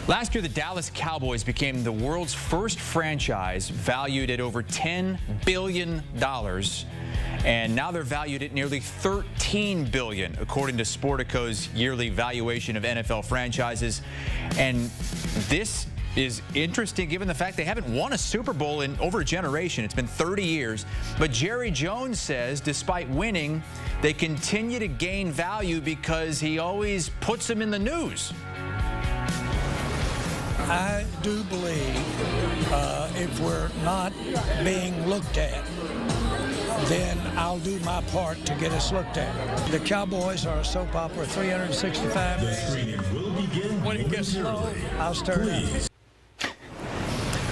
Last year, the Dallas Cowboys became the world's first franchise valued at over $10 billion. And now they're valued at nearly $13 billion, according to Sportico's yearly valuation of NFL franchises. And this is interesting given the fact they haven't won a Super Bowl in over a generation. It's been 30 years. But Jerry Jones says despite winning, they continue to gain value because he always puts them in the news. I do believe if we're not being looked at, then I'll do my part to get us looked at. The Cowboys are a soap opera, 365 days. The screening will begin when it gets slow. I'll stir it up.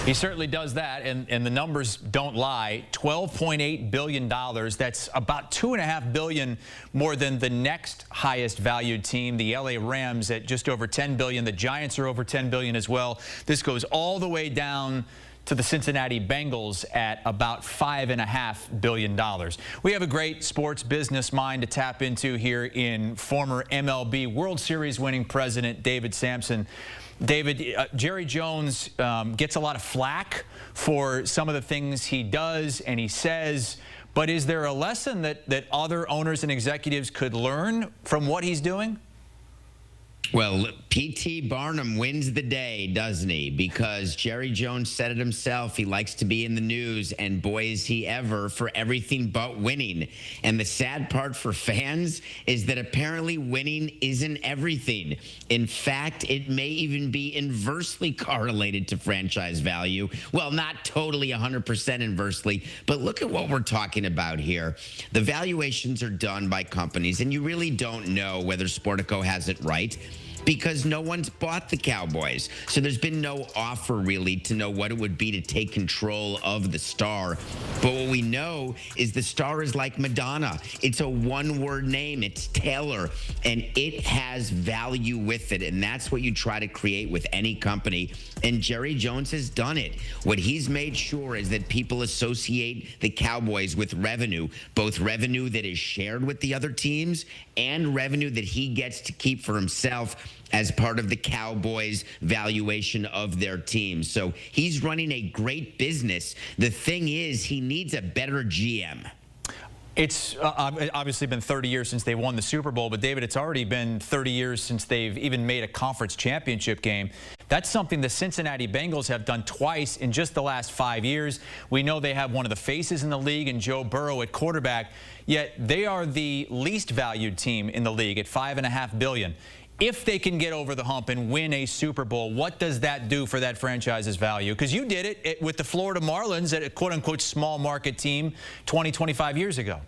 He certainly does that, and the numbers don't lie. $12.8 billion. That's about $2.5 billion more than the next highest valued team, the LA Rams, at just over $10 billion. The Giants are over $10 billion as well. This goes all the way down to the Cincinnati Bengals at about $5.5 billion. We have a great sports business mind to tap into here in former MLB World Series winning president David Samson. David, Jerry Jones gets a lot of flack for some of the things he does and he says, but is there a lesson that other owners and executives could learn from what he's doing? Well, P.T. Barnum wins the day, doesn't he? Because Jerry Jones said it himself. He likes to be in the news, and boy, is he ever for everything but winning. And the sad part for fans is that apparently winning isn't everything. In fact, it may even be inversely correlated to franchise value. Well, not totally 100% inversely, but look at what we're talking about here. The valuations are done by companies, and you really don't know whether Sportico has it right, because no one's bought the Cowboys. So there's been no offer really to know what it would be to take control of the star. But what we know is the star is like Madonna. It's a one-word name. It's Taylor, and it has value with it. And that's what you try to create with any company. And Jerry Jones has done it. What he's made sure is that people associate the Cowboys with revenue, both revenue that is shared with the other teams and revenue that he gets to keep for himself as part of the Cowboys' valuation of their team. So he's running a great business. The thing is, he needs a better GM. It's obviously been 30 years since they won the Super Bowl, but David, it's already been 30 years since they've even made a conference championship game. That's something the Cincinnati Bengals have done twice in just the last 5 years. We know they have one of the faces in the league in Joe Burrow at quarterback, yet they are the least valued team in the league at $5.5 billion. If they can get over the hump and win a Super Bowl, what does that do for that franchise's value? Because you did it with the Florida Marlins at a quote-unquote small market team 20, 25 years ago.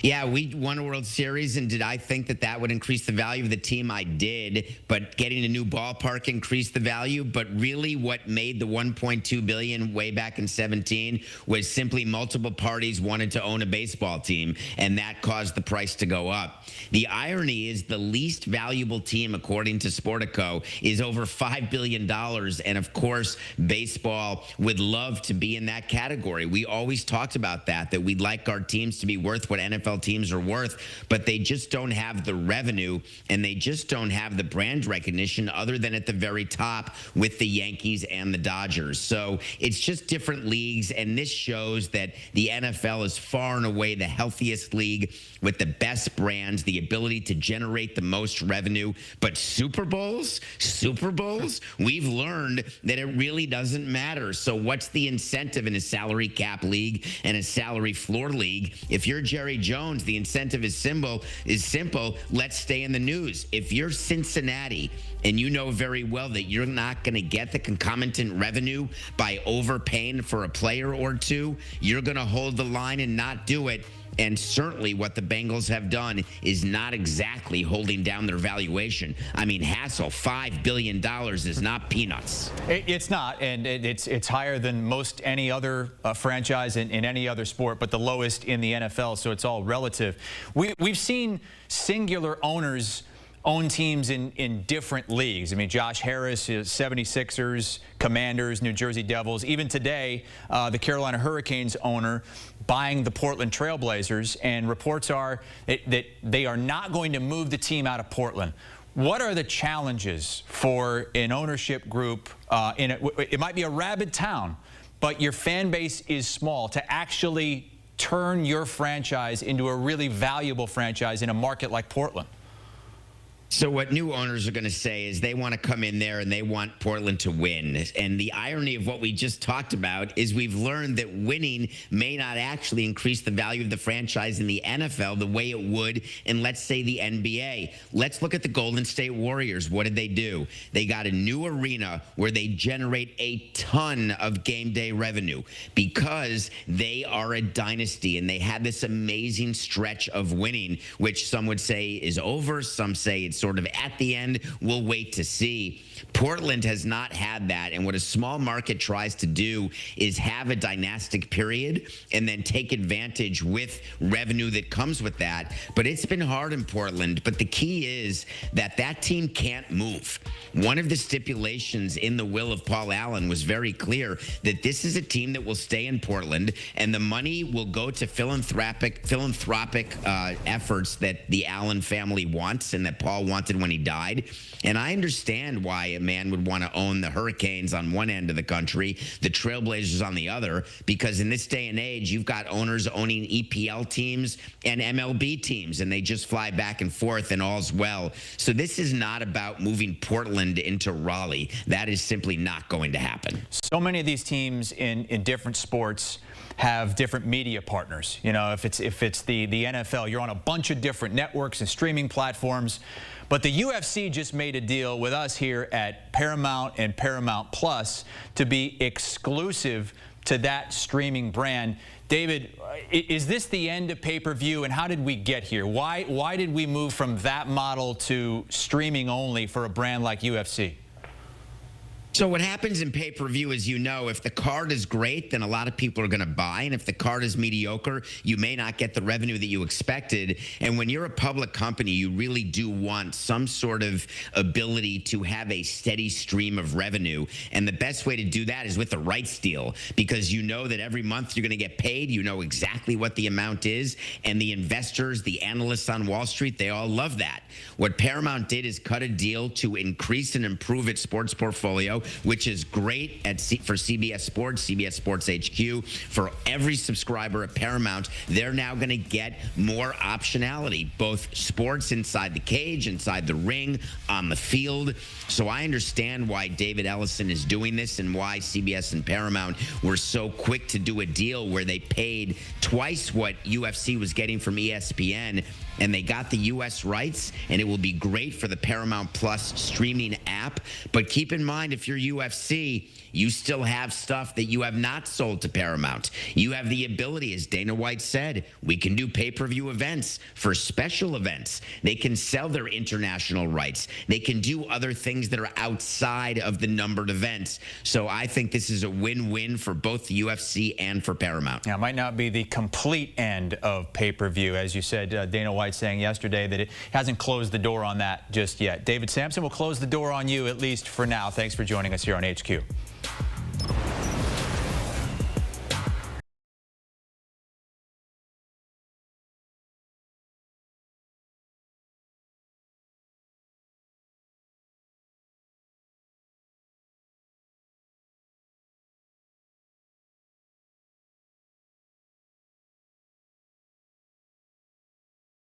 Yeah, we won a World Series, and did I think that that would increase the value of the team? I did, but getting a new ballpark increased the value. But really what made the $1.2 billion way back in 17 was simply multiple parties wanted to own a baseball team, and that caused the price to go up. The irony is the least valuable team, according to Sportico, is over $5 billion, and of course, baseball would love to be in that category. We always talked about that we'd like our teams to be worth what NFL teams are worth, but they just don't have the revenue and they just don't have the brand recognition other than at the very top with the Yankees and the Dodgers. So it's just different leagues, and this shows that the NFL is far and away the healthiest league with the best brands, the ability to generate the most revenue. But Super Bowls, we've learned that it really doesn't matter. So what's the incentive in a salary cap league and a salary floor league? If you're Jerry Jones, the incentive is simple. Let's stay in the news. If you're Cincinnati and you know very well that you're not going to get the concomitant revenue by overpaying for a player or two, you're going to hold the line and not do it. And certainly what the Bengals have done is not exactly holding down their valuation. I mean, hassle, $5 billion is not peanuts. It's not, and it's higher than most any other franchise in any other sport, but the lowest in the NFL, so it's all relative. We've seen singular owners own teams in different leagues. I mean, Josh Harris is 76ers, Commanders, New Jersey Devils. Even today, the Carolina Hurricanes owner buying the Portland Trailblazers, and reports are that they are not going to move the team out of Portland. What are the challenges for an ownership group it might be a rabid town, but your fan base is small, to actually turn your franchise into a really valuable franchise in a market like Portland? So what new owners are going to say is they want to come in there and they want Portland to win. And the irony of what we just talked about is we've learned that winning may not actually increase the value of the franchise in the NFL the way it would in, let's say, the NBA. Let's look at the Golden State Warriors. What did they do? They got a new arena where they generate a ton of game day revenue because they are a dynasty and they had this amazing stretch of winning, which some would say is over. Some say it's sort of at the end. We'll wait to see. Portland has not had that, and what a small market tries to do is have a dynastic period and then take advantage with revenue that comes with that. But it's been hard in Portland, but the key is that that team can't move. One of the stipulations in the will of Paul Allen was very clear that this is a team that will stay in Portland, and the money will go to philanthropic efforts that the Allen family wants and that Paul wanted when he died. And I understand why a man would want to own the Hurricanes on one end of the country, the Trailblazers on the other, because in this day and age, you've got owners owning EPL teams and MLB teams, and they just fly back and forth and all's well. So this is not about moving Portland into Raleigh. That is simply not going to happen. So many of these teams in different sports have different media partners. You know, if it's the NFL, you're on a bunch of different networks and streaming platforms. But the UFC just made a deal with us here at Paramount and Paramount Plus to be exclusive to that streaming brand. David, is this the end of pay-per-view, and how did we get here? Why did we move from that model to streaming only for a brand like UFC? So what happens in pay-per-view is, you know, if the card is great, then a lot of people are going to buy. And if the card is mediocre, you may not get the revenue that you expected. And when you're a public company, you really do want some sort of ability to have a steady stream of revenue. And the best way to do that is with the rights deal, because you know that every month you're going to get paid. You know exactly what the amount is. And the investors, the analysts on Wall Street, they all love that. What Paramount did is cut a deal to increase and improve its sports portfolio, which is great for CBS Sports, CBS Sports HQ. For every subscriber at Paramount, they're now going to get more optionality, both sports inside the cage, inside the ring, on the field. So I understand why David Ellison is doing this and why CBS and Paramount were so quick to do a deal where they paid twice what UFC was getting from ESPN, and they got the U.S. rights, and it will be great for the Paramount Plus streaming app. But keep in mind, if you're UFC, you still have stuff that you have not sold to Paramount. You have the ability, as Dana White said, we can do pay-per-view events for special events. They can sell their international rights. They can do other things that are outside of the numbered events. So I think this is a win-win for both the UFC and for Paramount. Yeah, it might not be the complete end of pay-per-view, as you said. Dana White saying yesterday that it hasn't closed the door on that just yet. David Samson will close the door on you, at least for now. Thanks for joining us here on HQ.